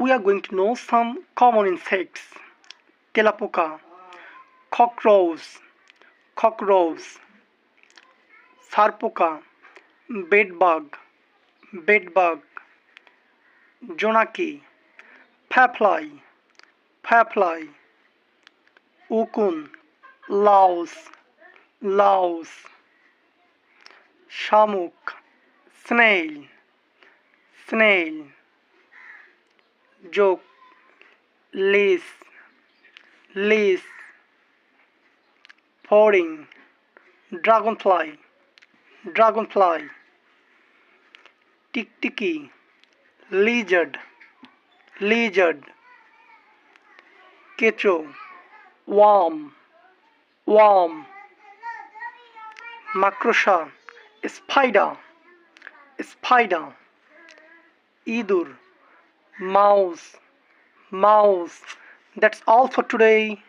we are going to know some common insects. Telapoka, cockroach, sarpoka, bedbug, jonaki, fly, ukun, louse, shamuk, snail, joke, lace, fodding, dragonfly, tick-ticky, lizard, kecho, worm, makrosha, spider, idur, mouse. That's all for today.